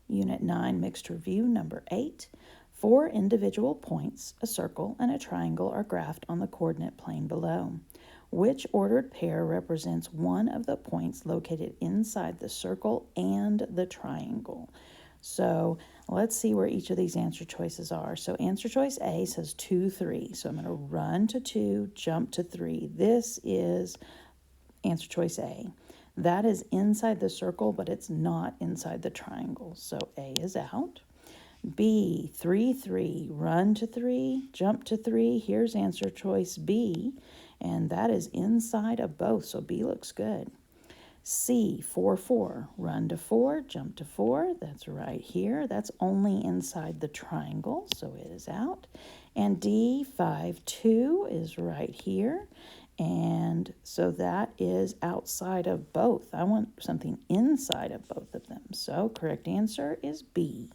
Unit 9, Mixed Review, number 8. 4 individual points, a circle, and a triangle are graphed on the coordinate plane below. Which ordered pair represents one of the points located inside the circle and the triangle? So let's see where each of these answer choices are. So answer choice A says 2, 3. So I'm going to run to 2, jump to 3. This is answer choice A. That is inside the circle, but it's not inside the triangle. So A is out. B, 3, 3, run to 3, jump to 3. Here's answer choice B, and that is inside of both, so B looks good. C, 4, 4, run to 4, jump to 4. That's right here. That's only inside the triangle, so it is out. And D, 5, 2 is right here. And so that is outside of both. I want something inside of both of them. So correct answer is B.